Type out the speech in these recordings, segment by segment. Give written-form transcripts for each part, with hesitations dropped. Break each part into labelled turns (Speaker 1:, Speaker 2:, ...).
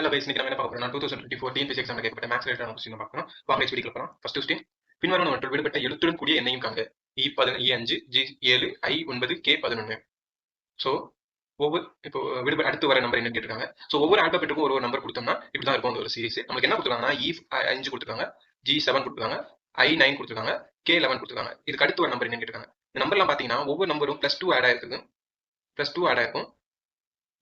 Speaker 1: Hello guys, இன்னைக்கு நம்ம என்ன பார்க்க போறோம்? 2024 டிஎன்பிஎஸ்சி எக்ஸாம்ல கேட்கப்பட்ட மேத்ஸ் ரிலேட்டடான क्वेश्चन பார்க்கணும். வாங்க இந்த வீடியோக்குள்ள போலாம். ஃபர்ஸ்ட் क्वेश्चन, பின்வரும் ஒன்றில் விடுபட்ட எழுத்துடன் கூடிய எண்ணையும் காண்க. E5 G7 I9 K11. So இப்போ அடுத்து வர நம்பர் என்னன்னு கேட்டிருக்காங்க. சோ ஒவ்வொரு ஆல்பபெட்டுக்கும் ஒரு நம்பர் கொடுத்தோம்னா இப்படி தான் இருக்கும் ஒரு சீரிஸ். நமக்கு என்ன கொடுத்துருக்காங்கன்னா E5 கொடுத்துருக்காங்க, G7 கொடுத்துருக்காங்க, I9 கொடுத்துருக்காங்க, K11 கொடுத்துருக்காங்க. இதுக்கு அடுத்து வர நம்பர் என்னன்னு கேட்டிருக்காங்க. இந்த நம்பர்லாம் பாத்தீங்கன்னா ஒவ்வொரு நம்பரும் +2 ஆட் ஆயிருக்குது. +2 ஆட் ஆயிருக்கும்.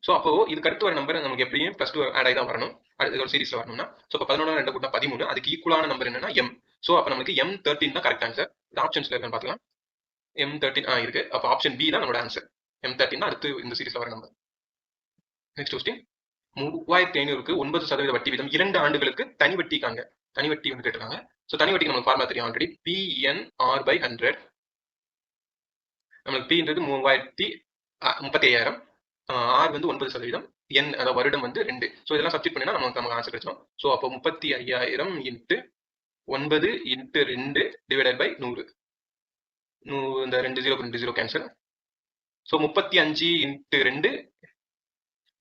Speaker 1: சோ அப்போ இதுக்கு அடுத்து வர நம்பர் நமக்கு எப்படியும் +2 ஆட் ஆகி தான் வரணும். அடுத்த ஒரு சீரிஸ்ல வரணும்னா சோ இப்போ 11 2 கூட்டினா 13. அதுக்கு ஈக்குவலான நம்பர் என்னன்னா m. சோ அப்ப நமக்கு M13 தான் கரெக்ட் ஆன்சர். இந்த ஆப்ஷன்ஸ்ல இருக்கான்னு பார்க்கலாம். M13 இருக்கு. அப்ப ஆப்ஷன் பி தான் நம்மளோட ஆன்சர். M13 தான் அடுத்து இந்த சீரிஸ்ல வர நம்பர். நெக்ஸ்ட் क्वेश्चन, 3500க்கு 9% வட்டி வீதம் 2 ஆண்டுகளுக்கு தனி வட்டி காண்க. தனி வட்டி வந்து கேட்டிருக்காங்க. சோ தனி வட்டிக்கு நமக்கு ஃபார்முலா தெரியும் ஆல்ரெடி. PNR/100. நமக்கு P ன்றது 35,000, R வந்து 9%, N அதாவது வருடம் வந்து 2. சோ இதெல்லாம் சப்ஸ்டிட் பண்ணினா நமக்கு ஆன்சர் கிடைச்சிடும். சோ அப்போ 35,000 இன்டு 9 இன்டு 2 டிவைடட் பை 100. இந்த 2 0 2 0 கேன்சல். So 35 into 2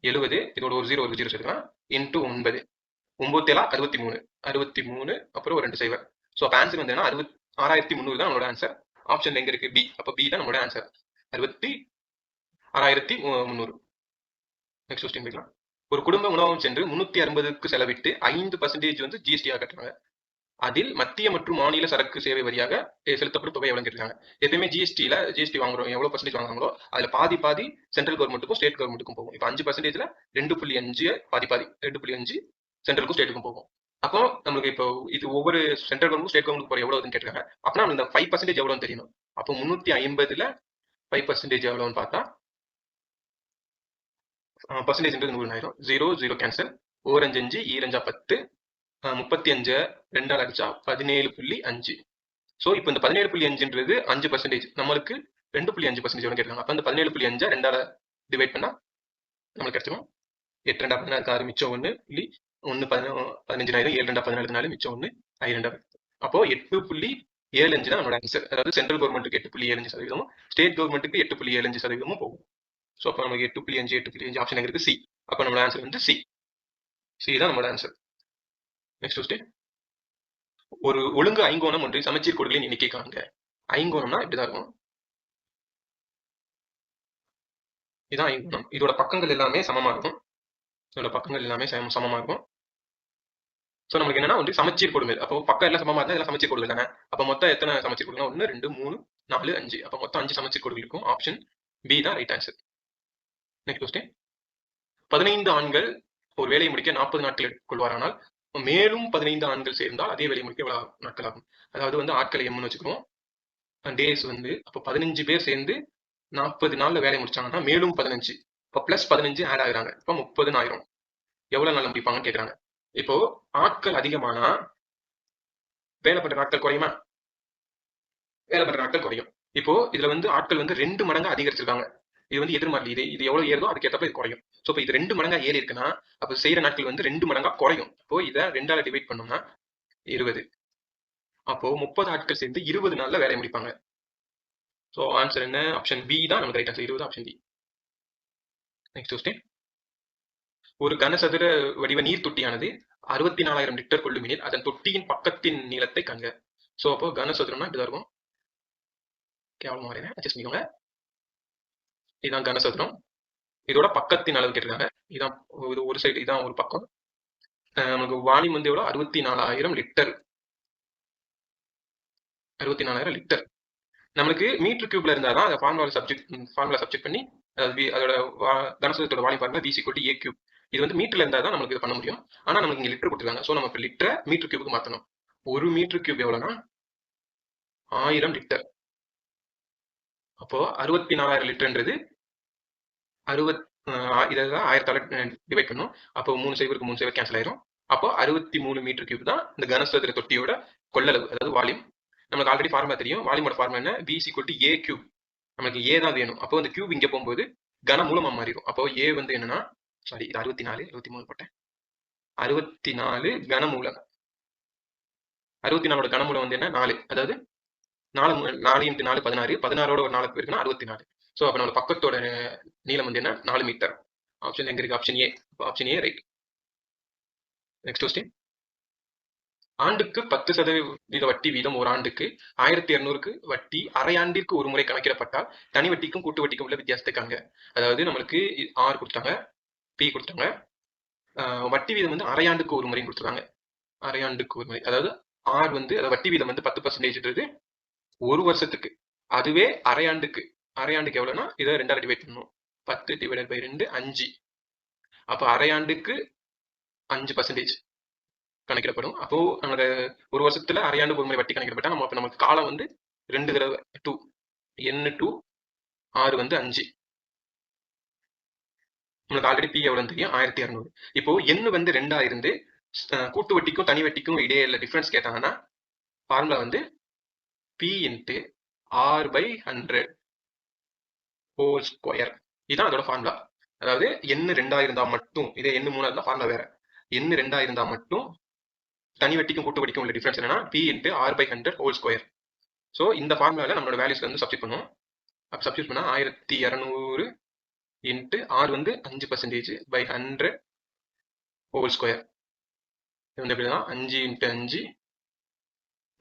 Speaker 1: 70. இதோட ஒரு 0 சேர்த்துக்கலாம். இன்டு 9 9 7 63 அப்புறம் ஒரு 2 0. சோ அப்ப ஆன்சர் வந்து என்ன 66,300 தான் நம்மளோட ஆன்சர். ஆப்ஷன் எங்க இருக்கு? பி. அப்ப பி தான் நம்மளோட ஆன்சர். 66,300. நெக்ஸ்ட் क्वेश्चन பார்க்கலாம். ஒரு குடும்ப உணவகம் சென்று 360க்கு செலவிட்டு 5% வந்து ஜிஎஸ்டி கட்டுறாங்க. அதில் மத்திய மற்றும் மாநில சரக்கு சேவை வரியாக செலுத்தப்படும் தொகை எவ்வளவு கேட்டிருக்காங்க. எப்பயுமே ஜிஎஸ்டி வாங்குறோம், எவ்வளவு பர்சன்டேஜ் வாங்குறாங்களோ அதுல பாதி சென்ட்ரல் கவர்மெண்ட்டுக்கும் ஸ்டேட் கவர்மெண்ட்டுக்கும் போகும். இப்போ 5%ல 2.5 பாதி 2.5 சென்ட்ரலுக்கும் ஸ்டேட்டுக்கும் போகும். அப்போ நமக்கு இப்போ இது ஒவ்வொரு சென்ட்ரல் கவர்மெண்ட் ஸ்டேட் கவர்மெண்ட் போற எவ்வளவுன்னு கேட்டிருக்காங்க. அப்பனா இந்த 5% எவ்வளவுன்னு தெரியணும். அப்போ 350ல 5% எவ்வளவுன்னு பார்த்தா பர்சன்டேஜ்ன்றது 100 ஆயிரும். 0 0 கேன்சல். 4 5 5 2 10. 35 2 அடிச்சா 17.5. சோ இப்போ இந்த 17.5ன்றது 5%. நம்மளுக்கு 2.5% கேட்கலாம். அப்ப அந்த 17.5 2ஆல டிவைட் பண்ணா நமக்கு கிடைச்சிடும். 8 2 16 6 மிச்சம் 1 15 7 2 14 மிச்சம் 1 2. அப்போ 8.75 தான் நம்மளோட ஆன்சர். அதாவது சென்ட்ரல் கவர்மெண்ட்டுக்கு 8.75%, ஸ்டேட் கவர்மெண்ட்டுக்கு 8.75% போகும். சோ அப்ப நமக்கு 8.5 ஆப்ஷன் எங்க இருக்கு? சி. அப்ப நம்மளோட ஆன்சர் வந்து சி. சி தான் நம்மளோட ஆன்சர். நெக்ஸ்ட் क्वेश्चन, ஒரு ஒழுங்கு ஐங்கோணம் ஒன்றின் சமச்சீர் கோடுகளின் எண்ணிக்கை காண்க. ஐங்கோணம்னா இப்படிதான் இருக்கும். இதான் ஐங்கோணம். இதோட பக்கங்கள் எல்லாமே சமமா இருக்கும். சோ நமக்கு என்னன்னா வந்து சமச்சீர் கோடுகள். அப்போ பக்கம் எல்லாம் சமமா இருந்தா இதெல்லாம் சமச்சீர் கோடுகள் தானே. அப்ப மொத்தம் எத்தனை சமச்சீர் கோடுகள்? 1 2 3 4 5. அப்ப மொத்தம் 5 சமச்சீர் கோடுகள் இருக்கும். ஆப்ஷன் பி தான் ரைட் ஆன்சர். நெக்ஸ்ட் क्वेश्चन, 15 ஆண்கள் ஒரு வேலையை முடிக்க 40 நாட்கள் எடுத்துக்கொள்வாரானால் மேலும் 15 ஆண்கள் சேர்ந்தால் அதே வேலையை முடிக்க எவ்வளவு நாட்கள் ஆகும்? அதாவது வந்து ஆட்களை எம்னு வச்சுக்கிறோம். டேஸ் வந்து அப்போ 15 பேர் சேர்ந்து 40 நாள்ல வேலையை முடிச்சாங்கன்னா மேலும் 15. இப்போ +15 ஆட் ஆகுறாங்க. இப்போ 30 ஆயிரும். எவ்வளவு நாள் முடிப்பாங்கன்னு கேக்குறாங்க. இப்போ ஆட்கள் அதிகமானா வேலை பண்ற நாட்கள் குறையுமா? வேலை பண்ற நாட்கள் குறையும். இப்போ இதுல வந்து ஆட்கள் வந்து 2 மடங்கு அதிகரிச்சிருக்காங்க. இது வந்து எதிர்மாறி. இது எவ்வளவு ஏறுதோ அதுக்கு ஏற்றப்ப இது குறையும். சோ இப்போ இது 2 மடங்கா ஏறி இருக்குன்னா அப்ப செய்யற நாட்கள் வந்து 2 மடங்கா குறையும். இப்போ இதை 2ஆல டிவைட் பண்ணோம்னா 20. அப்போ 30 ஆட்கள் சேர்ந்து 20 நாள்ல வேலையை முடிப்பாங்க. சோ ஆன்சர் என்ன? ஆப்ஷன் பி தான் நமக்கு right answer. 20 option B. Next question, ஒரு கனசதுர வடிவ நீர் தொட்டியானது 64,000 லிட்டர் கொள்ளுமெனில் அதன் தொட்டியின் பக்கத்தின் நீளத்தை காண்க. சோ அப்போ கனசதுரம்னா இப்படிதான் இருக்கும். கேவலமா வரையறேன், அட்ஜஸ்ட் பண்ணிக்கோங்க. இதுதான் கனசதுரம். இதோட பக்கத்தின் அளவு கேட்டிருக்காங்க. இதான் ஒரு சைடு, இதான் ஒரு பக்கம். நமக்கு வால்யூம் வந்து எவ்வளவு? 64,000 லிட்டர். 64,000 லிட்டர். நமக்கு மீட்டர் கியூப்ல இருந்தாதான் அதை ஃபார்முலா சப்ஜெக்ட் பண்ணி அதோட கனசதுரத்தோட volume formula V = A cube. இது வந்து மீட்டர்ல இருந்தா தான் நமக்கு இது பண்ண முடியும். ஆனா நமக்கு இங்க லிட்டர் கொடுத்துருக்காங்க. சோ நம்ம லிட்டரை மீட்டர் கியூபுக்கு மாத்தணும். ஒரு மீட்டர் கியூப் எவ்வளவுனா 1000 லிட்டர். அப்போ 64,000 லிட்டர்ன்றது 1000 டிவைட் பண்ணும். அப்போ 3 0க்கு 3 0 கேன்சல் ஆயிரும். அப்போ 63 மீட்டர் கியூப் தான் இந்த கனசதுர தொட்டியோட கொள்ளளவு, அதாவது வால்யூம். நமக்கு ஆல்ரெடி ஃபார்முலா தெரியும். வால்யூமோட ஃபார்முலா என்ன? V = A cube. நமக்கு A தான் வேணும். அப்போ இந்த கியூப் இங்க போகும்போது கனமூலமா மாறிடும். அப்போ A வந்து என்னன்னா, சாரி இது 64 23 போட்டேன். 64 கனமூலம். 64ஓட கனமூலம் வந்து என்ன? 4. அதாவது 4 × 4 16. 16ஓட ஒரு 4 இருக்குன்னா 64. சோ அப்ப நம்ம பக்கத்தோட நீளம் வந்து என்ன? 4 மீட்டர். ஆப்ஷன் எங்க இருக்கு? Option A. Option A right. Next question. ஆண்டுக்கு 10% வட்டி வீதம் ஒரு ஆண்டுக்கு 1200க்கு வட்டி அரையாண்டிற்கு ஒரு முறை கணக்கிடப்பட்டால் தனி வட்டிக்கும் கூட்டு வட்டிக்கும் உள்ள வித்தியாசத்தை காண்க. அதாவது நம்மளுக்கு ஆர் கொடுத்தாங்க, பி கொடுத்தாங்க, வட்டி வீதம் வந்து அரையாண்டுக்கு ஒரு முறை கொடுத்துருக்காங்க. அரையாண்டுக்கு ஒரு முறை, அதாவது ஆர் வந்து வட்டி வீதம் வந்து 10%ன்றது ஒரு வருஷத்துக்கு. அதுவே அரையாண்டுக்கு எவ்வளவுனா இதை 2ஆல் டிவைட் பண்ணணும். 10 டிவைடட் பை 2 5. அப்ப அரையாண்டுக்கு 5% கணக்கிடப்படும். அப்போ நம்மளோட ஒரு வருஷத்துல அரையாண்டுக்கு ஒரு முறை வட்டி கணக்கிடப்பட்டா நமக்கு காலம் வந்து 2 தடவை 2 n2 R வந்து 5. நம்மளுக்கு ஆல்ரெடி பி எவ்வளவு தெரியும், 1200. இப்போ n வந்து 2ஆ இருந்து கூட்டு வட்டிக்கும் தனி வட்டிக்கும் இடையே உள்ள டிஃபரன்ஸ் கேட்டாங்கன்னா ஃபார்முலா வந்து p into R by 100 whole square. இதுதான் அதோட ஃபார்முலா. அதாவது n 2ஆ இருந்தா மட்டும், இதே n 3ஆ இருந்தா ஃபார்முலா வேற. n 2ஆ இருந்தா மட்டும் தனி வட்டிக்கும் கூட்டு வட்டிக்கும் உள்ள டிஃபரன்ஸ் என்னன்னா p into R by 100 whole square. So இந்த ஃபார்முலால நம்மளோட வேல்யூஸ் வந்து சப்ஸ்டிட் பண்ணுவோம். அப்போ சப்ஸ்டிட் பண்ணா 1200 இன்ட்டு ஆர் வந்து 5% பை 100 ஹோல் ஸ்கொயர். இது வந்து எப்படின்னா 5 இன்ட்டு 5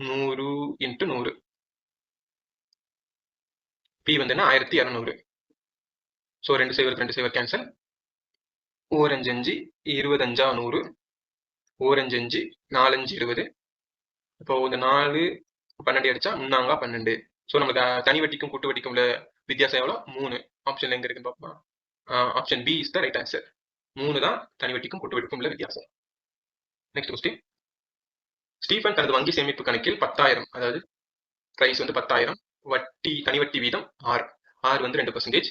Speaker 1: 100 இன்ட்டு 100. பி வந்து என்ன 1200. ஸோ 2 சைவர் கேன்சல். 4 5 5 25 100. 4 5 5 4 5 20. இப்போ இந்த 4 12 அடிச்சா 3 12. ஸோ நமக்கு தனி வட்டிக்கும் கூட்டு வட்டிக்கும் உள்ள வித்தியாசம் எவ்வளோ? 3. ஆப்ஷன்ல எங்க இருக்குன்னு பார்ப்போம். Option B is the right answer. 3 தான் தனி வட்டிக்கும் கூட்டு வட்டிக்கும் உள்ள வித்தியாசம். Next question. ஸ்டீஃபன் தனது வங்கி சேமிப்பு கணக்கில் 10,000, அதாவது பிரைஸ் வந்து 10,000, வட்டி தனி வட்டி வீதம் ஆர் வந்து 2%,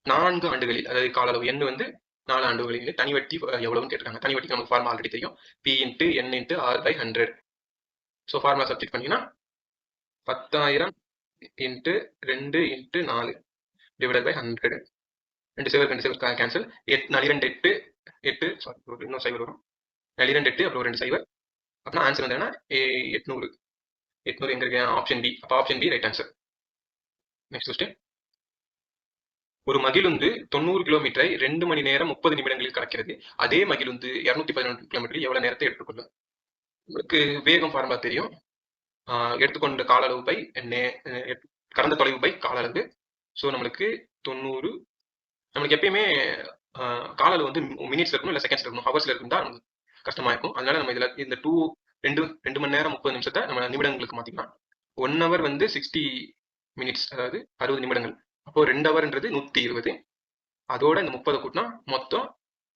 Speaker 1: 4 ஆண்டுகளில், அதாவது கால அளவு n வந்து 4 ஆண்டுகளில் தனி வட்டி எவ்வளவுன்னு கேட்டிருக்காங்க. தனி வட்டிக்கு நமக்கு ஃபார்முலா ஆல்ரெடி தெரியும், p into n into R by 100. So formula substitute பண்ணீங்கன்னா 10,000 இன்ட்டு 2 இன்ட்டு 4 டிவைடட் பை 100. 2 சைவர் கேன்சல். 4 2 8 சாரி இன்னும் சைவர் வரும். 4 2 8 அப்புறம் 2 சைவர். அப்படின்னா ஆன்சர் வந்து என்ன 800. எங்க இருக்கு? Option B. அப்போ option B right answer. Next question. ஒரு மகிழுந்து 90 கிலோமீட்டரை 2 மணி நேரம் 30 நிமிடங்களில் கடக்கிறது. அதே மகிழுந்து 211 கிலோமீட்டர் எவ்வளவு நேரத்தை எடுத்துக்கொள்ளும்? உங்களுக்கு வேகம் ஃபார்முலா தெரியும். எடுத்துக்கொண்ட கால அளவு பை கடந்த தொலைவு பை கால அளவு. ஸோ நம்மளுக்கு 90. நம்மளுக்கு எப்பயுமே கால அளவு வந்து மினிட்ஸ் இருக்கணும், இல்லை செகண்ட்ஸ் இருக்கணும். ஹவர்ஸ்ல இருக்கும் தான் கஷ்டமா இருக்கும். அதனால நம்ம இதுல இந்த 2 மணி நேரம் 30 நிமிஷத்தை நம்ம நிமிடங்களுக்கு மாத்திக்கலாம். 1 hour வந்து 60 minutes, அதாவது 60 நிமிடங்கள். அப்போ 2 hourன்றது 120. அதோட இந்த 30 கூட்டினா மொத்தம்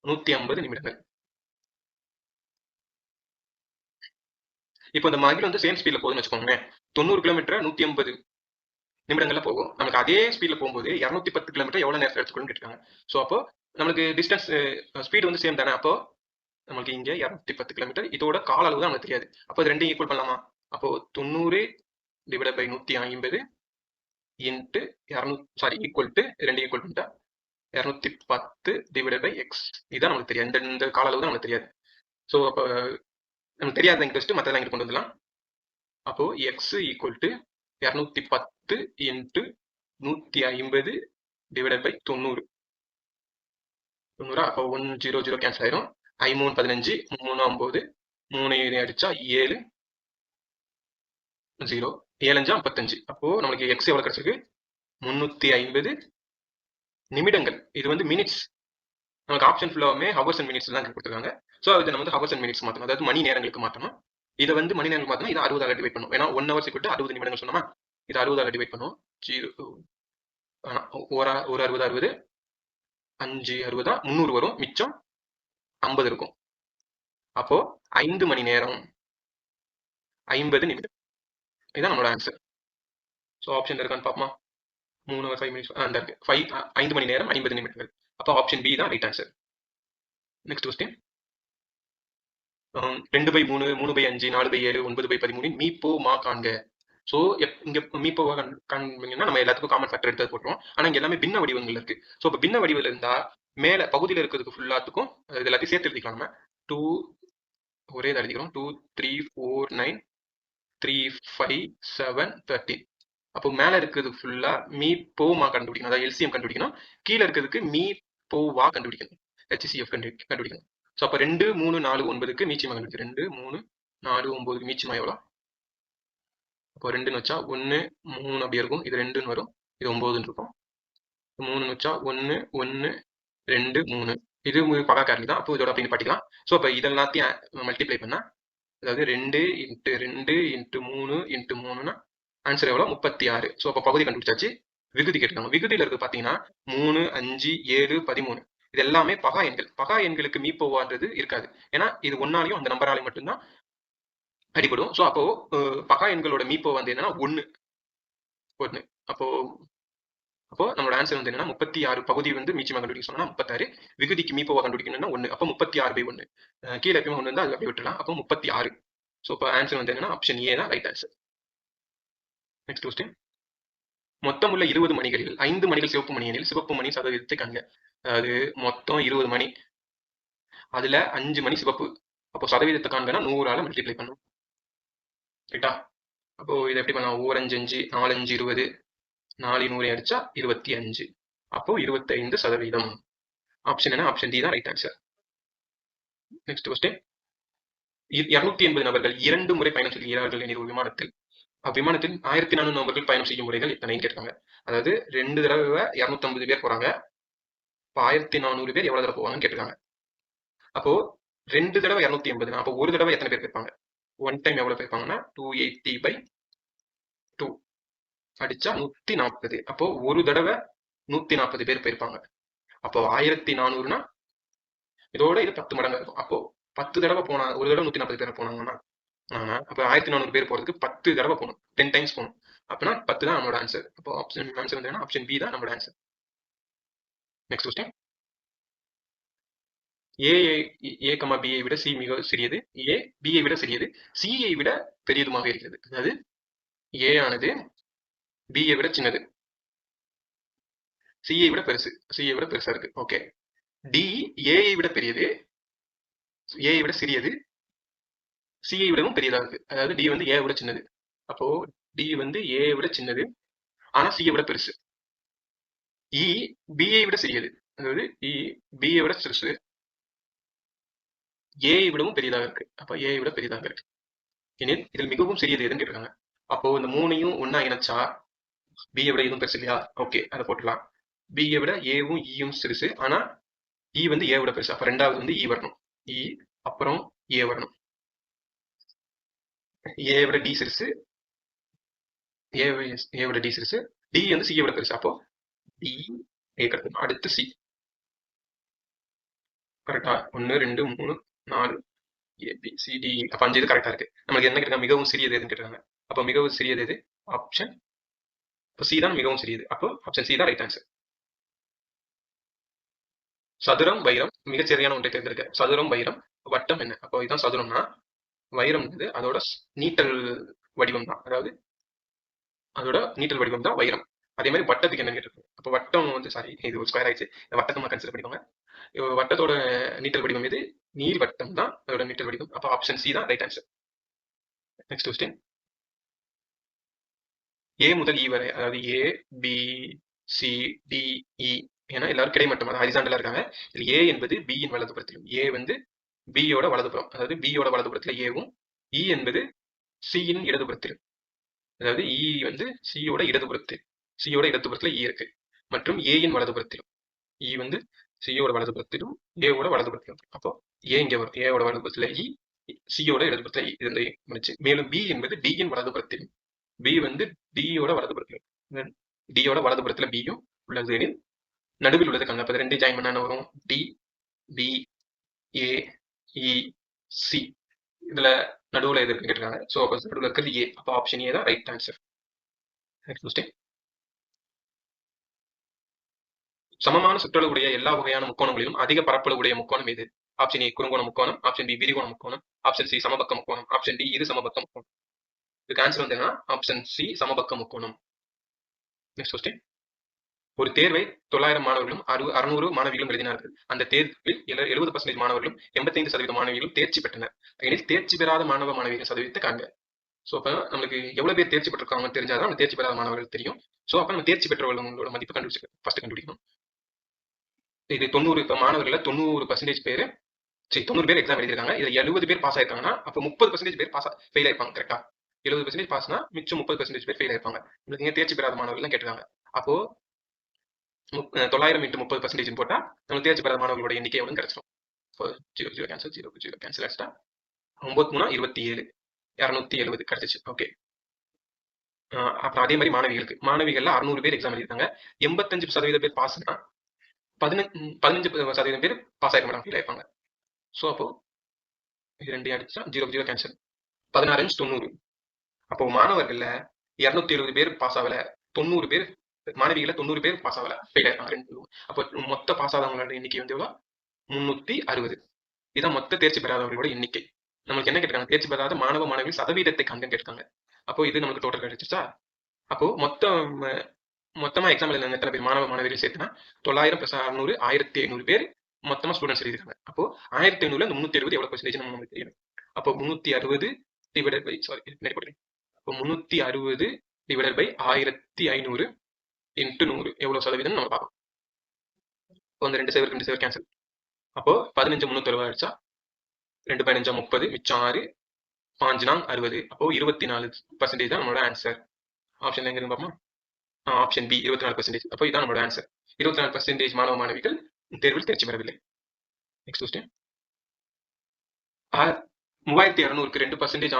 Speaker 1: 150 நிமிடங்கள். இப்போ இந்த மகிழ் வந்து சேம் ஸ்பீட்ல போகுதுன்னு வச்சுக்கோங்க. 90 கிலோமீட்டர் 150 நிமிடங்கள்ல போகும். நமக்கு அதே ஸ்பீட்ல போகும்போது 210 கிலோமீட்டர் எவ்வளவு நேரத்தில் எடுத்துக்கணும்னு கேட்டிருக்காங்க. ஸோ அப்போ நம்மளுக்கு டிஸ்டன்ஸ் ஸ்பீடு வந்து சேம் தானே. அப்போ நமக்கு இங்க 210 கிலோமீட்டர், இதோட கால அளவு தான் நமக்கு தெரியாது. அப்போ இது ரெண்டையும் ஈக்குவல் பண்ணலாமா? அப்போ 90 divide by 150 into 200 equal to 2 equal பண்ணிட்டா 210 டிவைட் பை எக்ஸ். இதுதான் நமக்கு தெரியாது. இந்த கால அளவு தான் நமக்கு தெரியாது. ஸோ அப்போ நமக்கு தெரியாத இங்க ஃபர்ஸ்ட் மற்றதெல்லாம் இங்க கொண்டு வந்துடலாம். அப்போ X equal to 210 into 150 divide by 90. 90. அப்போ 100 கேன்சல் ஆயிரும். 3 15 3 9 3 அடிச்சா 7 0 7 5 55. அப்போ நமக்கு எக்ஸ் எவ்வளவு கிடைச்சிருக்கு? 350 நிமிடங்கள். இது வந்து மினிட்ஸ். நமக்கு ஆப்ஷன் ஃபுல்லாவுமே ஹவர்ஸ் அண்ட் மினிட்ஸ் தான் கொடுத்துருக்காங்க. ஸோ அது நம்ம வந்து ஹவர்ஸ் அண்ட் மினிட்ஸ் மாற்றணும், அதாவது மணி நேரங்களுக்கு மாற்றணும். இதை வந்து மணி நேரங்களுக்கு மாற்றணும். இதை 60ஆல் டிவைட் பண்ணும். ஏன்னா 1 hours = 60 நிமிடங்கள் சொன்னோமா, இது 60ஆல் டிவைட் பண்ணும். 1 60 60 5 60 300 வரும், மிச்சம் 50 இருக்கும். அப்போ 5 மணி நேரம் 50 நிமிடம். இதுதான் நம்மளோட ஆன்சர். ஸோ ஆப்ஷன் இருக்கான்னு பார்ப்போமா? 3 hours 5 minutes அந்த இருக்கு. 5 மணி நேரம் 50 நிமிடங்கள். அப்போ ஆப்ஷன் பி தான் ரைட் ஆன்சர். Next question. 2/3 3/5 4/7 9/13 மீப்போ மா காண்க. ஸோ இங்க மீப்போவா காண்பீங்கன்னா நம்ம எல்லாத்துக்கும் காமன் ஃபேக்டர் எடுத்து போட்டுருவோம். ஆனா இங்க எல்லாமே பின்ன வடிவங்கள் இருக்கு. ஸோ இப்போ பின்ன வடிவில் இருந்தா மேல பகுதியில் இருக்கிறதுக்கு ஃபுல்லாத்துக்கும் இது எல்லாத்தையும் சேர்த்து எழுதிக்கலாம். நம்ம 2 ஒரே எழுதிக்கிறோம். 2 3 4 9 3 5 7 13. அப்போ மேல இருக்கிறது ஃபுல்லா மீ போமா கண்டுபிடிக்கணும், அதாவது எல்சிஎம் கண்டுபிடிக்கணும். கீழே இருக்கிறதுக்கு மீ போவா கண்டுபிடிக்கணும், HCF கண்டுபிடிக்கணும். ஸோ அப்போ 2, 3, 4, 9க்கு மீச்சிமா கண்டுபிடிச்சு 2, 3, 4, 9க்கு மீச்சிமா எவ்வளோ? அப்போ 2ன்னு வச்சா 1, 3 அப்படி இருக்கும். இது 2ன்னு வரும். இது 9ன்னு இருக்கும். 3ன்னு வச்சா 1, 1, 2, 3. இது பகா காரணி தான். அப்போ இதோட அப்படின்னு பாட்டிக்கலாம். ஸோ அப்போ இதெல்லாத்தையும் மல்டிப்ளை பண்ணா அதாவது 2 இன்ட்டு 2 இன்ட்டு 3 இன்ட்டு 3னா ஆன்சர் எவ்வளோ? 36. ஸோ அப்போ பகுதி கண்டுபிடிச்சாச்சு. விகுதி கேட்டிருக்காங்க. விகுதியில் இருக்கு பார்த்தீங்கன்னா 3, 5, 7, 13 இது எல்லாமே பகா எண்கள். பகா எண்களுக்கு மீப்போவான்றது இருக்காது. ஏன்னா இது ஒன்னாலையும் அந்த நம்பராலையும் மட்டும்தான் அடிபடும். ஸோ அப்போ பகா எண்களோட மீப்போ வந்து என்னன்னா 1. அப்போ அப்போ நம்மளோட ஆன்சர் வந்து என்னன்னா 36 பகுதி வந்து மீச்சிமா கண்டுபிடிக்க சொன்னா 36 விகுதிக்கு மீப்போவா கண்டுபிடிக்கணும்னா 1. அப்போ 36/1 கீழே எப்பயுமே 1 இருந்தால் அது அப்படியே விட்டுலாம். அப்போ 36. ஸோ இப்போ ஆன்சர் வந்து என்னன்னா ஆப்ஷன் ஏ தான் ரைட் ஆன்சர். Next question. மொத்தம் உள்ள 20 மணிகளில் 5 மணிகள் சிவப்பு மணி எனில் சிவப்பு மணி சதவீதத்தை காண்க. அதாவது மொத்தம் 20 மணி, அதுல 5 மணி சிவப்பு. அப்போ சதவீதத்தை காண்கனா 100ஆல மல்டிப்ளை பண்ணும். ரைட்டா? அப்போ இதை எப்படி பண்ணலாம்? 4 5 5 4 5 20 4 100 அடிச்சா 25. அப்போ 25%. ஆப்ஷன் என்ன? ஆப்ஷன் டி தான் ரைட் ஆன்சர். Next question. 280 நபர்கள் 2 முறை பயணம் செய்கிறார்கள் என்ற ஒரு விமானத்தில் அவ்விமானத்தில் 1400 நபர்கள் பயணம் செய்யும் முறைகள் எத்தனைன்னு கேட்காங்க. அதாவது 2 தடவை 250 பேர் போறாங்க. இப்போ 1400 பேர் எவ்வளவு தடவை போவாங்கன்னு கேட்டிருக்காங்க. அப்போ 2 தடவை 280. அப்போ ஒரு தடவை எத்தனை பேர் போயிருப்பாங்க? ஒன் டைம் எவ்வளவு போயிருப்பாங்கன்னா 280/2 அடிச்சா 140. அப்போ ஒரு தடவை 140 பேர் போயிருப்பாங்க. அப்போ 1400னா இதோட இது 10 மடங்கு இருக்கும். அப்போ 10 தடவை போனா ஒரு தடவை 140 பேர் போனாங்கன்னா அப்போ 1400 பேர் போறதுக்கு 10 தடவை போகணும். 10 டைம்ஸ் போகணும். அப்படின்னா 10 தான் நம்மளோட ஆன்சர். அப்போ ஆன்சர் வந்து ஆப்ஷன் பி தான் நம்மளோட ஆன்சர். Next question. ஏ பியை விட சி மிக சிறியது, ஏ பியை விட சிறியது, சியை விட பெரியதுமாக இருக்கிறது. அதாவது ஏ ஆனது பியை விட சின்னது, சியை விட பெருசு, சியை விட பெருசா இருக்கு. ஓகே. டி ஏஐ விட பெரியது, ஏஐ விட சிறியது, சிஐ விடவும் பெரியதா இருக்கு. அதாவது டி வந்து ஏ விட சின்னது. அப்போ டி வந்து ஏ விட சின்னது, ஆனா சியை விட பெருசு. இ பிஐ விட சிறியது, அதாவது இ பிஐ விட சிறுசு, ஏஐ விடவும் பெரியதாக இருக்கு. அப்ப ஏஐ விட பெரியதாக இருக்கு. எனில் இதில் மிகவும் சிறியது எதுன்னு கேட்டிருக்காங்க. அப்போ இந்த 3ஐயும் ஒன்னா இணைச்சா பியை விட எதுவும் பெருசு இல்லையா? ஓகே, அதை போட்டுலாம். பியை விட ஏவும் ஈயும் சிறுசு, ஆனா இ வந்து ஏ விட பெருசு. அப்ப ரெண்டாவது வந்து இ வரணும். இ அப்புறம் ஏ வரணும். ஏ விட டி சிறுசு, ஏ விட டி சிறுசு, டி வந்து சி விட பெருசு. அப்போ டி ஏ கிடைக்கும். அடுத்து சி. கரெக்டா? 1 2 3 4 ஏபிசிடி. அப்ப 5 இது கரெக்டா இருக்கு. நமக்கு என்ன கேட்டாங்க? மிகவும் சிறியது எதுன்னு கேட்டாங்க. அப்போ மிகவும் சிறியது எது? ஆப்ஷன் சி தான் மிகவும் சிறியது. அப்போ ஆப்ஷன் சி தான் ரைட் ஆன்சர். சதுரம், வைரம் மிகச் சரியான ஒன்றை தேர்ந்தெடுக்க. சதுரம், வைரம், வட்டம் என்ன? அப்போ இதுதான் சதுரம்னா வைரம் வந்து அதோட நீட்டல் வடிவம் தான். அதாவது அதோட நீட்டல் வடிவம் தான் வைரம். அதே மாதிரி வட்டத்துக்கு என்ன கேட்டிருக்கு? அப்போ வட்டம் வந்து சாரி இது ஒரு ஸ்கொயர் ஆயிடுச்சு. வட்டத்தை கன்சிடர் பண்ணிக்கோங்க. வட்டத்தோட நீட்டல் வடிவம் எது? நீள் வட்டம் தான் அதோட நீட்டல் வடிவம். அப்போ ஆப்ஷன் சி தான் right answer. Next question. A முதல் இ வரை, அதாவது A B C D E ஏன்னா எல்லாரும் கிடைமட்டம், அதாவது ஹரிசாண்டலா இருக்காங்க. இதில் ஏ என்பது பியின் வலதுபுறத்திலும், ஏ வந்து பியோட வலதுபுறம், அதாவது பியோட வலதுபுறத்துல ஏவும், இ என்பது சியின் இடதுபுறத்திலும், அதாவது இ வந்து சியோட இடதுபுறத்துல இ இருக்கு, மற்றும் ஏயின் வலதுபுறத்திலும், இ வந்து சியோட வலதுபுறத்திலும் ஏவோட வலதுபுறத்திலும். அப்போ ஏ இங்க வரும், ஏவோட வலதுபுறத்துல இ, சியோட இடதுபுறத்துல இ இருந்து முடிச்சு. மேலும் பி என்பது டியின் வலதுபுறத்திலும், பி வந்து டியோட வலதுபுறத்திலும், டியோட வலதுபுறத்துல பியும் உள்ளது எனில் நடுவில் உள்ளது காண. அப்ப ரெண்டு ஜாயின் பண்ணா வரும் D B A E C. இதுல நடுவுல எது இருக்குன்னு கேட்டிருக்காங்க. ஸோ அப்போ நடுவில் இருக்கிறது ஏ. அப்போ ஆப்ஷன் ஏ தான் ரைட் ஆன்சர். Next question. சமமான சுற்றளவுடைய எல்லா வகையான முக்கோணங்களிலும் அதிக பரப்பளவுடைய முக்கோணம் எது? ஆப்ஷன் ஏ குறுங்கோண முக்கோணம், ஆப்ஷன் பி விரிகோண முக்கோணம், ஆப்ஷன் சி சமபக்க முக்கோணம், ஆப்ஷன் டி இது சமபக்க முக்கோணம். இதுக்கு ஆன்சர் வந்து என்னன்னா ஆப்ஷன் சி சமபக்க முக்கோணம். Next question. ஒரு தேர்வை 900 மாணவர்களும் 600 மாணவிகளும் எழுதினார்கள். அந்த தேர்வில் 70% மாணவர்களும் 85% மாணவிகளும் தேர்ச்சி பெற்றனர். எனில் தேர்ச்சி பெறாத மாணவ மாணவிகள் சதவீதத்தை காண்க. ஸோ அப்போ நம்மளுக்கு எவ்வளவு பேர் தேர்ச்சி பெற்றிருக்காங்கன்னு தெரிஞ்சாதான் நம்ம தேர்ச்சி பெறாத மாணவர்கள் தெரியும். ஸோ அப்போ நம்ம தேர்ச்சி பெற்றவர்களோட மதிப்பு கண்டுபிடிக்கணும். இது 90 மாணவர்களில் 90% பேர் சரி 90 பேர் எக்ஸாம் எழுதிருக்காங்க. இதுல 70 பேர் பாஸ் ஆயிருக்காங்கன்னா, அப்ப 30% பேர் ஃபெயில் ஆயிருப்பாங்க. கரெக்ட்டா? 70% பாஸ்னா மிச்சம் 30% பேர் ஃபெயில் ஆயிருப்பாங்க. உங்களுக்கு தேர்ச்சி பெறாத மாணவர்கள்லாம் கேட்டிருக்காங்க. அப்போ 900 × 30% போட்டா நமக்கு தேர்ச்சி பெறாத மாணவர்களோட எண்ணிக்கை எவ்வளவுன்னு கிடைச்சிடும். 0 0 கேன்சல் 0 0 கேன்சல் ஆச்சுட்டா 9 3 27 270 கிடைச்சிச்சு. ஓகே. அப்புறம் அதே மாதிரி மாணவிகள்ல 600 பேர் எக்ஸாம் எழுதிருக்காங்க. 85% பேர் பாஸ்னா 15% பேர் பாஸ் ஆயிருக்க மாட்டாங்க, ஃபெயில் ஆயிருப்பாங்க. ஸோ அப்போ இது ரெண்டையும் அடிச்சா 0 0 கேன்சல் 16 × 90. அப்போ மாணவர்கள்ல 270 பேர் பாஸ் ஆகல, 90 பேர் மாணவிகள 90 பேர் பாஸ் ஆகல, ஃபெயில் ஆயிருக்காங்க. அப்போ மொத்த பாஸ் ஆதவங்களோட எண்ணிக்கை வந்து எவ்வளவு? 360. இதான் மொத்த தேர்ச்சி பெறாதவர்களோட எண்ணிக்கை. நமக்கு என்ன கேட்டிருக்காங்க? தேர்ச்சி பெறாத மாணவ மாணவிகள் சதவீதத்தை காண்க கேட்டிருக்காங்க. அப்போ இது நமக்கு டோட்டல் கிடைச்சிருச்சா? அப்போ மொத்தமா எக்ஸாம் எழுதின எத்தனை பேர் மாணவ மாணவிகள் சேர்த்துனா 900 + 600 1500 பேர் மொத்தமா ஸ்டூடெண்ட்ஸ் எழுதிருக்காங்க. அப்போ 1500ல இந்த 360 எவ்வளவு பெர்சன்டேஜ் நமக்கு தெரியும். அப்போ 360 டிவைடட் பை அப்போ 360 டிவைடட் பை 1500 இன்ட்டு 100 எவ்வளவு சதவீதம் நம்ம பார்ப்போம். இப்போ வந்து 2 சேவர் 2 சேவர் கேன்சல். அப்போ 15 360 அடிச்சா 2 15 30 மிச்சம் 6 5 4 60. அப்போ 24% தான் நம்மளோட ஆன்சர். ஆப்ஷன் எங்க இருந்து பார்ப்போம்? Option B 24%. அப்போ இதான் நம்மளோட ஆன்சர். 24% மாணவ மாணவிகள் தேர்வில் தேர்ச்சி பெறவில்லை. Next question. 3200க்கு 2%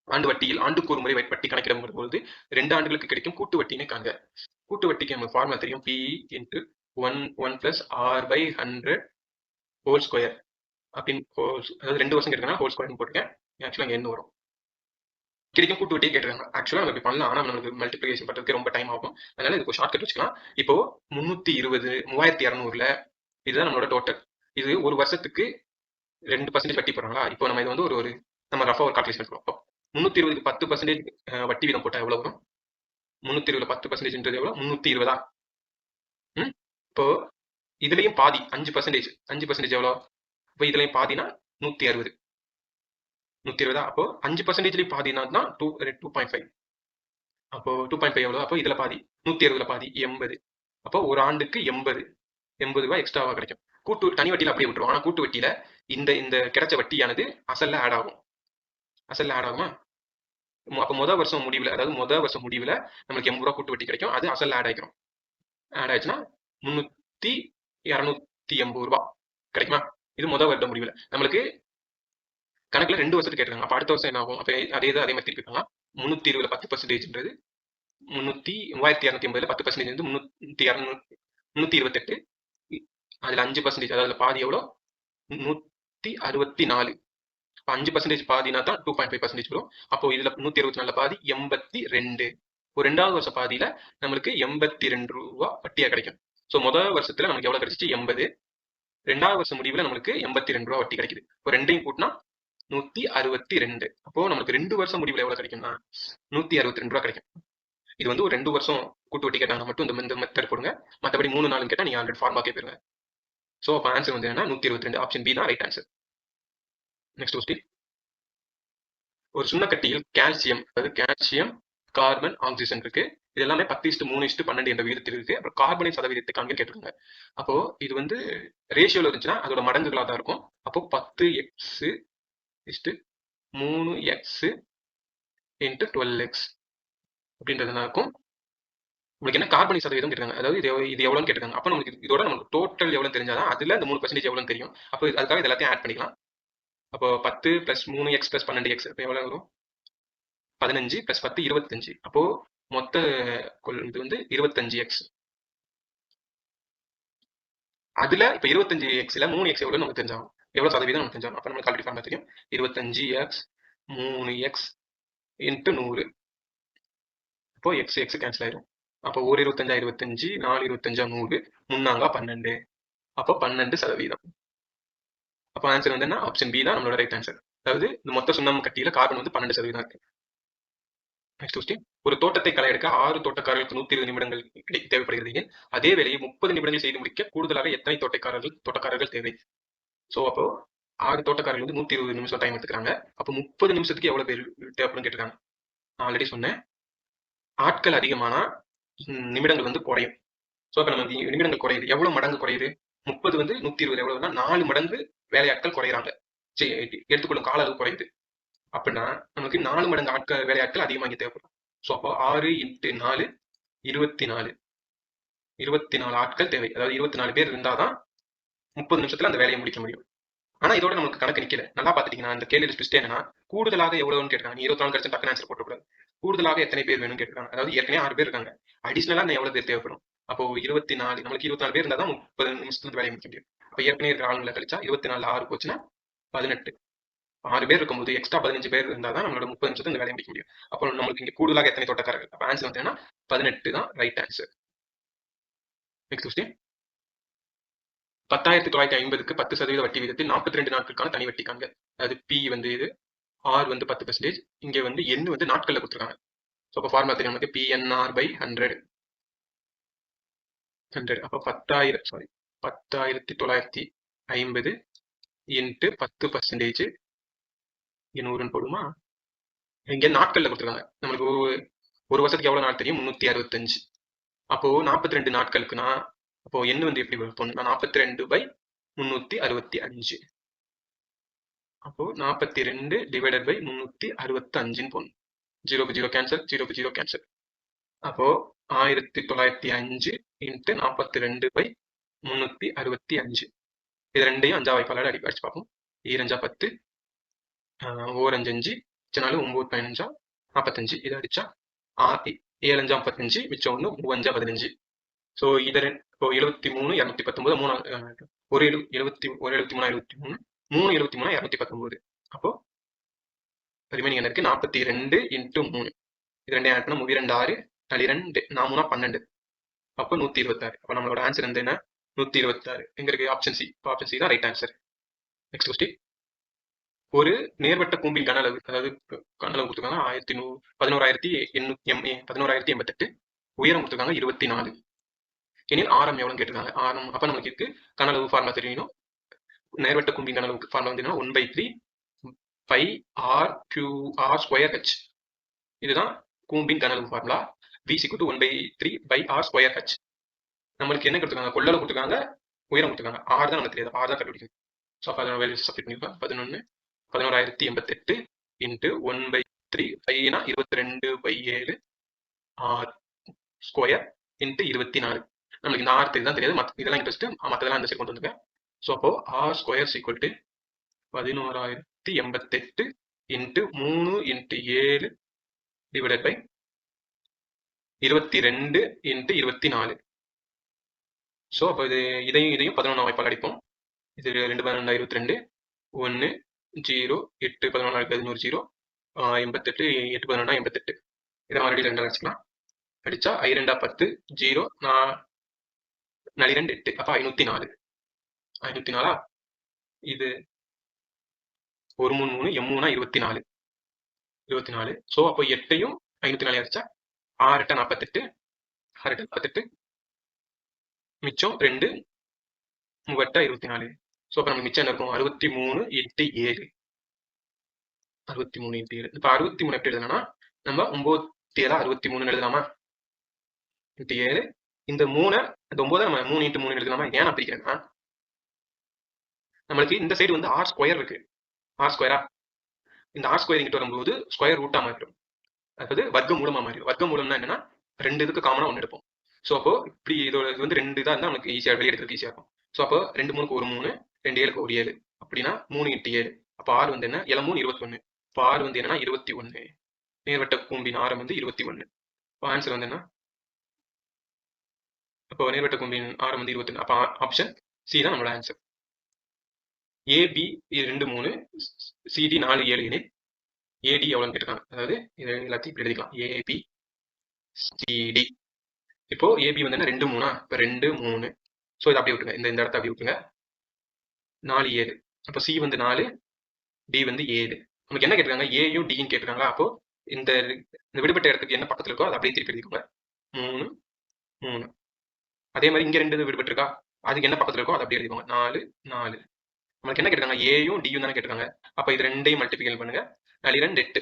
Speaker 1: ஆண்டு வட்டியில் ஆண்டுக்கு ஒரு முறை வட்டி கணக்கிடப்படும் பொழுது 2 ஆண்டுகளுக்கு கிடைக்கும் கூட்டு வட்டினை காண்க. கூட்டு வட்டிக்கு நம்ம ஃபார்முலா தெரியும். P × 1 + R/100 ஹோல் ஸ்கொயர் அப்படின்னு, அதாவது 2 வருஷம் கேட்டிருக்காங்க, ஹோல் ஸ்கொயர்னு போட்டுருக்கேன். ஆக்சுவலாக அங்கே என்ன வரும்? கிடைக்கும் கூட்டு வட்டியை கேட்டிருக்காங்க. ஆக்சுவலாக நம்ம இப்படி பண்ணலாம், ஆனால் நமக்கு மல்டிப்ளிகேஷன் பண்ணுறதுக்கு ரொம்ப டைம் ஆகும். அதனால இதுக்கு ஷார்ட் கட் வச்சுக்கலாம். இப்போ 320 3200ல இதுதான் நம்மளோட டோட்டல். இது ஒரு வருஷத்துக்கு 2% வட்டி போடுறாங்களா? இப்போ நம்ம இது வந்து ஒரு நம்ம ரஃபா ஒரு கால்குலேஷன் பண்ணுவோம். 320க்கு 10% வட்டி வீதம் போட்டா எவ்வளவு வரும்? 320ல 10%ன்றது எவ்வளவு? 320. இப்போ இதுலயும் பாதி 5%. 5% எவ்வளவு? இப்போ இதுலயும் பாதினா 160. 120. அப்போ 5%லயும் பாதினா தான் 2.5. அப்போ 2.5 எவ்வளவு? அப்போ இதுல பாதி 160ல பாதி 80. அப்போ ஒரு ஆண்டுக்கு 80 ரூபாய் எக்ஸ்ட்ராவா கிடைக்கும். தனி வட்டியில அப்படியே விட்டுரும். ஆனா கூட்டு வட்டியில இந்த கிடைச்ச வட்டியானது அசல்ல ஆட் ஆகும். அசல்ல ஆட் ஆகுமா? அப்போ முதல் வருஷம் முடிவுல நமக்கு 80 ரூபாய் கூட்டு வட்டி கிடைக்கும். அது அசல்ல ஆட் ஆகிக்கும். ஆட் ஆயிடுச்சுன்னா 280 ரூபாய் கிடைக்குமா? இது முதல் வருட முடிவுல. நம்மளுக்கு கணக்குல 2 வருஷத்துக்கு கேட்டிருக்காங்க. அப்ப அடுத்த வருஷம் என்ன ஆகும்? அப்ப அதே மாதிரி திருப்பி இருக்கலாம். 320ல 10%ன்றது 3280ல 10% வந்து 328. அதுல 5%, அதாவது பாதி எவ்வளோ? 164. 5% பாதினா தான் 2.5% வரும். அப்போ இதுல 164 பாதி 82. ஒரு 2வது வருஷ பாதியில நம்மளுக்கு 82 ரூபாய் வட்டியா கிடைக்கும். ஸோ முதல் வருஷத்துல நமக்கு எவ்வளவு கிடைச்சிச்சு? 80. 2வது வருஷம் முடிவுல நம்மளுக்கு 82 ரூபாய் வட்டி கிடைக்குது. இப்போ ரெண்டையும் கூட்டினா 162. அப்போ நமக்கு 2 வருஷம் முடிவுல எவ்வளவு கிடைக்கும்னா 162 ரூபாய் கிடைக்கும். இது வந்து ஒரு 2 வருஷம் கூட்டு வட்டி கேட்டாங்க மட்டும் இந்த மெத்தட் போடுங்க. மற்றபடி 3 4 கேட்டா நீங்க ஆல்ரெடி ஃபார்முலா கேட்பீங்க. ஸோ அப்போ ஆன்சர் வந்து என்ன? 122. ஆப்ஷன் பி தான் ரைட் ஆன்சர். Next question. ஒரு சுண்ணக்கட்டியில் கால்சியம் கார்பன் ஆக்சிஜன் இருக்கு. இது எல்லாமே 10:3:12 என்ற விகிதத்தில் இருக்கு. அப்புறம் கார்பனின் சதவீதத்தை காண்க கேட்டிருக்காங்க. அப்போ இது வந்து ரேஷியோல இருந்துச்சுன்னா அதோட மடங்குகளா தான் இருக்கும். அப்போ 10x = 3x × 12x அப்படின்றது இருக்கும். உங்களுக்கு என்ன கார்பனிக் சதவீதம் கேட்டிருக்காங்க, அதாவது இது எவ்வளோன்னு கேட்டிருக்காங்க. அப்போ நமக்கு இதோட நமக்கு டோட்டல் எவ்வளோ தெரிஞ்சாதான் அதுல இந்த 3% எவ்வளோன்னு தெரியும். அப்போ அதுக்காக இது எல்லாத்தையும் ஆட் பண்ணிக்கலாம். அப்போ 10 + 3x + 12x இப்போ எவ்வளோ வரும்? 15 + 10 25. அப்போ மொத்த இது வந்து 25x. அதுல இப்போ 25xல 3x எவ்வளோ நமக்கு தெரிஞ்சாகும், எவ்வளோ சதவீதம் நமக்கு தெரிஞ்சாகும். அப்போ நமக்கு ஆல்ரெடி ஃபார்முலா தெரியும். 25x 3x × 100. அப்போ x கேன்சல் ஆயிரும். அப்போ 1 25 25, 4 25 100, 3 12. அப்போ 12%. அப்போ ஆன்சர் வந்து என்ன? ஆப்ஷன் பி தான் நம்மளோட ரைட் ஆன்சர். அதாவது இந்த மொத்த சுண்ணாம்பு கட்டியில கார்பன் வந்து 12% இருக்கு. Next question. ஒரு தோட்டத்தை களை எடுக்க 6 தோட்டக்காரர்களுக்கு 120 நிமிடங்கள் தேவைப்படுகிறது. அதே வேலையை 30 நிமிடங்கள் செய்து முடிக்க கூடுதலாக எத்தனை தோட்டக்காரர்கள் தேவை? ஸோ அப்போ 6 தோட்டக்காரர்கள் வந்து 120 நிமிஷம் டைம் எடுத்துக்கிறாங்க. அப்போ 30 நிமிஷத்துக்கு எவ்வளவு பேர் தேவைப்படும் கேட்டிருக்காங்க. நான் ஆல்ரெடி சொன்னேன், ஆட்கள் அதிகமானா நிமிடங்கள் வந்து குறையும். ஸோ அப்போ நம்ம நிமிடங்கள் குறையுது, எவ்வளவு மடங்கு குறையுது? 30 வந்து 120 எவ்வளவுன்னா 4 மடங்கு வேலையாட்கள் குறையிறாங்க. சரி, எடுத்துக்கொள்ளும் கால அளவு குறையுது. அப்படின்னா நமக்கு 4 மடங்கு வேலையாட்கள் அதிகமா இங்க தேவைப்படும். ஸோ அப்போ 6 × 4 24 24 ஆட்கள் தேவை. அதாவது 24 பேர் இருந்தாதான் 30 நிமிஷத்துல அந்த வேலையை முடிக்க முடியும். ஆனா இதோட நமக்கு கணக்கு நிக்கல. நல்லா பாத்துட்டீங்கன்னா இந்த கேள்வியில ட்விஸ்ட் என்னன்னா கூடுதலாக எவ்வளவுன்னு கேட்கறாங்க. நீ 24 கிடைச்சா டக்குனு ஆன்சர் போட்டக்கூடாது. கூடுதலாக எத்தனை பேர் வேணும்னு கேட்கறாங்க. அதாவது ஏற்கனவே 6 பேர் இருக்காங்க. அடிஷனலா எவ்வளவு பேர் தேவைப்படும். அப்போ 24 நம்மளுக்கு 24 பேர் இருந்தாதான் 30 நிமிஷத்துல வேலையை முடிக்க முடியும். அப்ப ஏற்கனவே இருக்கிற ஆளுங்களை கழிச்சா 24 6 போச்சுன்னா 18. 6 பேர் இருக்கும்போது எக்ஸ்ட்ரா 15 பேர் இருந்தாதான் நம்மளோட 30 நிமிஷத்துல இந்த வேலையை முடிக்க முடியும். அப்போ நம்மளுக்கு இங்க கூடுதலாக எத்தனை தோட்டக்காரர்கள். அப்ப ஆன்சர் வந்து 18 தான் ரைட் ஆன்சர். Next question. 10,950க்கு 10% வட்டி விகிதத்தில் 42 நாட்களுக்கான தனி வட்டி காண்க. அதாவது பி வந்து இது, ஆர் வந்து 10%, இங்க வந்து எண் வந்து நாட்கள்ல கொடுத்துருக்காங்க. ஸோ அப்போ ஃபார்முலா தெரியும் நமக்கு PNR by 100. அப்போ 10,950 இன்ட்டு 10% 100ன்னு போடுமா. இங்க நாட்கள்ல கொடுத்துருக்காங்க. நம்மளுக்கு ஒரு வருஷத்துக்கு எவ்வளவு நாள் தெரியும்? 365. அப்போ 42 நாட்களுக்குன்னா அப்போ எண் வந்து எப்படி வரும்? 42/365. அப்போ 42 divided by 365 போடணும். 0க்கு 0 கேன்சல், 0க்கு 0 கேன்சல். அப்போ 1905 இன்ட்டு 42/365. இது ரெண்டையும் 5 வாய்ப்பாளர் அடிச்சு பார்ப்போம். 2 10, 4 5 5, 9 15, 45. இதை அடிச்சா 7 5 55, மிச்சம் 1, 3 5 15. ஸோ இதை இப்போ 73 219, 3 73 219. அப்போ ரிமைனிங் என்ன இருக்கு? 42 இன்ட்டு 3. இது ரெண்டையும் ஆட் பண்ணா 32 2 4 12. அப்போ 126. அப்போ நம்மளோட ஆன்சர் வந்து என்ன? 126. எங்க இருக்கு? Option C. ஆப்ஷன் சி தான் ரைட் ஆன்சர். Next question. ஒரு நேர்வட்ட கூம்பின் கன அளவு, அதாவது கன அளவு கொடுத்துருக்காங்க 11,888, உயரம் கொடுத்துருக்காங்க 24. எனில் ஆரம் எவ்வளவுன்னு கேட்டிருக்காங்க. ஆரம் அப்ப நமக்கு இருக்கு கன அளவு ஃபார்முலா தெரியணும். நேர்வட்ட கூம்பின் கன அளவுக்கு ஃபார்முலா வந்து 1/3 pi R Q R square H. இதுதான் கூம்பின் கன அளவு formula. V = 1/3 pi R square H. நம்மளுக்கு என்ன கொடுத்துருக்காங்க? கொள்ளளவு கொடுத்துருக்காங்க, உயரம் கொடுத்துருக்காங்க. ஆர் தான் நமக்கு தெரியாது. ஆர் தான் கண்டுபிடிக்கணும். ஸோ அப்போ அதை வேல்யூ சப்ஸ்டிட் பண்ணிருக்கோம். 11,1188 இன்ட்டு 1/3 பைனா 22/7 ஆர் ஸ்கொயர் இன்ட்டு 24. நம்மளுக்கு இந்த ஆர் தான் தெரியாது. இதெல்லாம் இன்ட்ரெஸ்ட், மற்றதெல்லாம் அந்த சைடு கொண்டு வந்துருக்கேன். ஸோ அப்போ R square = 11,088 into 3 into 7 divided by 22 into 24. So அப்போ இதையும் 11 வாய்ப்பால் அடிப்போம். இது 2 12 22, 1 0 8 11 11 0 88 8 11 88. இதை மறுபடியும் 2 அடிச்சுக்கலாம். அடிச்சா 2 10 0 4 2 8. அப்போ 504. 504. இது 1 3 3 M3 24. 24. ஸோ அப்போ 8ஐயும் 504 அடிச்சா 6 8 48, 6 8 48, மிச்சம் 2 3 8 24. ஸோ அப்போ நமக்கு மிச்சம் என்ன இருக்கும்? 63 × 7. 63 × 7. இப்போ 63 எப்படி எழுதணும்னா நம்ம 9 7 63 எழுதலாமா? × 7. இந்த 3 இந்த 9 நம்ம 3 × 3 எழுதலாமா? ஏன் நான் பிரிக்கிறேன்னா நம்மளுக்கு இந்த சைடு வந்து ஆர் ஸ்கொயர் இருக்கு. ஆர் ஸ்கொயரா? இந்த ஆர் ஸ்கொயர் இங்கிட்டு வரும்போது ஸ்கொயர் ரூட்டா மாறிடும். அதாவது வர்க்க மூலமா மாறிடும். வர்க்க மூலம்னா என்னன்னா 2 இதுக்கு காமனா 1 எடுப்போம். ஸோ அப்போ இப்படி இது வந்து 2 இதாக இருந்தால் நமக்கு ஈஸியாக வெளியே எடுக்கிறதுக்கு ஈஸியாக இருக்கும். ஸோ அப்போ 2 3க்கு 1 3, 2 7க்கு 1 7. அப்படின்னா 3 × 7. அப்போ ஆர் வந்து என்ன? 7 3 21. இப்போ ஆர் வந்து என்னன்னா 21. நேர்வட்ட கூம்பின் ஆரம் வந்து 21. இப்போ ஆன்சர் வந்து என்ன? அப்போ நேர்வட்ட கூம்பின் ஆரம் வந்து 21. அப்போ ஆப்ஷன் சி தான் நம்மளோட ஆன்சர். ஏபி 2 3, சிடி 4 7 எனில் ஏடி எவ்வளோன்னு கேட்டிருக்காங்க. அதாவது இது எல்லாத்தையும் இப்படி எழுதிக்கலாம். AB CD. இப்போ ஏபி வந்து என்ன? 2 3. இப்போ 2 3. ஸோ இதை அப்படியே விட்டுருங்க. இந்த இடத்த அப்படியே விட்டுருங்க. 4 7. அப்போ சி வந்து 4, டி வந்து 7. நமக்கு என்ன கேட்டிருக்காங்க? ஏயும் டியும் கேட்டிருக்காங்களா? அப்போ இந்த விடுபட்ட இடத்துக்கு என்ன பக்கத்தில் இருக்கோ அதை அப்படியே திருப்பி எழுதிக்கோங்க. 3 3. அதே மாதிரி இங்க 2 விடுபட்டு இருக்கா? அதுக்கு என்ன பக்கத்தில் இருக்கோ அதை அப்படியே எழுதிக்கோங்க. 4 4. நமக்கு என்ன கேட்டிருக்காங்க? ஏயும் டியும் தானே கேட்டிருக்காங்க. அப்போ இது ரெண்டையும் மல்டிபிகேட் பண்ணுங்க. 4 2 8.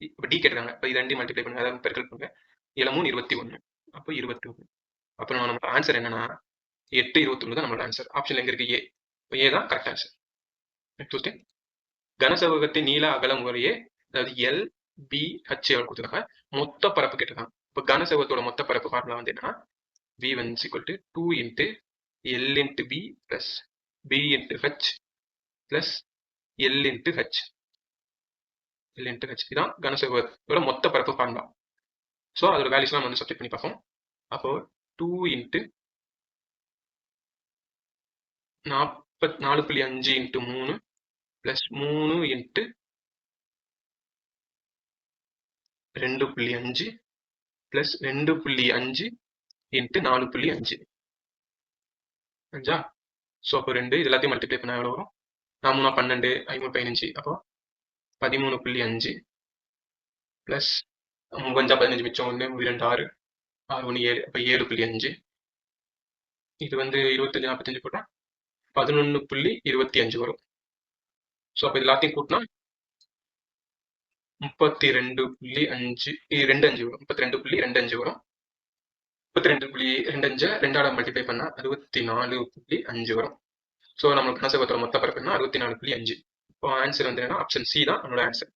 Speaker 1: இப்போ டி கேட்டிருக்காங்க. இப்போ இது ரெண்டையும் மல்டிப்ளை பண்ணுங்க. அதாவது பெருக்கல் பண்ணுங்க. 7 3 21. அப்போ 21. அப்புறம் நமக்கு ஆன்சர் என்னன்னா 8 21 தான் நம்மளோட ஆன்சர். ஆப்ஷன்ல எங்க இருக்கு ஏ. ஏ தான் கரெக்ட் ஆன்சர். Next question. கனசெவ்வகத்தின் நீள அகலம் முறையே அதாவது எல் பி ஹச் கொடுத்துருக்காங்க. மொத்த பரப்பு கேட்டிருக்காங்க. இப்போ கனசெவ்வகத்தோட மொத்த பரப்பு ஃபார்முலா வந்து என்னன்னா v1 is equal to 2 into L into B plus B into H plus L into H. L into H இதான் கனசெவ்வகத்தோட மொத்த பரப்பு ஃபார்முலா. ஸோ அதோட வேல்யூஸ்லாம் வந்து சப்ஸ்டிட் பண்ணி பார்ப்போம். அப்போ 2 into 4.5 into 3 plus 3 into 2.5 plus 2.5 into 4.5 அஞ்சா. ஸோ அப்போ 2 இது எல்லாத்தையும் மல்டிப்ளை பண்ண எவ்வளோ வரும்? 4 12 5 15 அப்போ 13.5 பிளஸ் 5 15 மிச்சம் 1 2 6 6 1 7 அப்போ 7.5. இது வந்து 25 45 போட்டால் 11.25 வரும். ஸோ அப்போ இது எல்லாத்தையும் கூட்டினா 32.5 வரும். 32.25 வரும். 32.25 2ஆல மல்டிப்ளை பண்ணா 64.5 வரும். ஸோ நம்மளுக்கு கனசெவ்வகத்தோட மொத்த பரப்புனா 64.5. இப்போ ஆன்சர் வந்து என்ன? ஆப்ஷன் சி தான் நம்மளோட ஆன்சர்.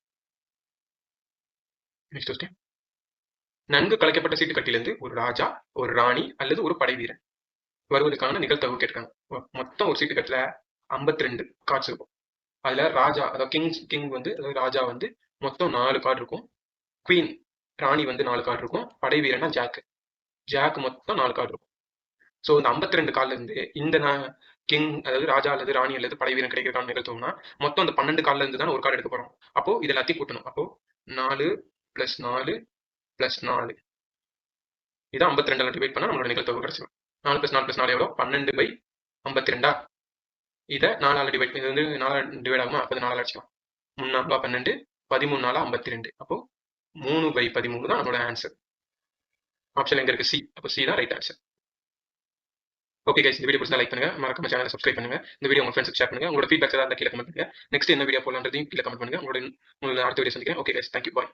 Speaker 1: Next question. நன்கு கலைக்கப்பட்ட சீட்டு கட்டிலிருந்து ஒரு ராஜா, ஒரு ராணி அல்லது ஒரு படை வீரன் வருவதற்கான நிகழ்தகவு கேட்டிருக்காங்க. மொத்தம் ஒரு சீட்டு கட்டில 52 கார்ட்ஸ் இருக்கும். அதுல ராஜா அதாவது கிங் வந்து அதாவது ராஜா வந்து மொத்தம் 4 கார்டு இருக்கும். குவீன் ராணி வந்து 4 கார்டு இருக்கும். படை வீரனா ஜாக் மொத்தம் 4 கார்டு இருக்கும். ஸோ இந்த 52 கார்டுல இருந்து இந்த கிங் அதாவது ராஜா அல்லது ராணி அல்லது படை வீரன் கிடைக்கிறதுக்கான நிகழ்த்தோம்னா மொத்தம் அந்த 12 கார்டுல இருந்து தான் ஒரு கார்டு எடுக்க போறோம். அப்போ இது எல்லாத்தையும் கூட்டணும். அப்போ 4 + 4 + 4 இதான் 52 டிவைட் பண்ணா நம்மளோட நிகழ்த்தொகை கிடைச்சிடும். 4 + 4 + 4 எவ்வளோ? 12/52. இதை 4ஆல டிவைட் பண்ணி இது வந்து 4 டிவைட் ஆகுமா? அப்போ 4ஆல அடிச்சிக்கலாம். 3 4 12 13 4 52. அப்போ 3/13 தான் நம்மளோட ஆன்சர். ஆப்ஷன் எங்க இருக்கு? சி. அப்போ சி தான் ரைட் ஆன்சர். ஓகே கைஸ், இந்த வீடியோ பிடிச்சா லைக் பண்ணுங்க, மறக்காம சேனலை சப்ஸ்கிரைப் பண்ணுங்க. இந்த வீடியோ உங்க ஃப்ரெண்ட்ஸ்க்கு ஷேர் பண்ணுங்க. உங்களோட ஃபீட்பேக்ஸ் ஏதாவது கீழே கமெண்ட் பண்ணுங்க. நெக்ஸ்ட் என்ன வீடியோ போலான்றதையும் கீழே கமெண்ட் பண்ணுங்க. உங்களோட அடுத்த வீடியோ சந்திக்கிறேன். ஓகே கைஸ், தேங்க்யூ, பாய்.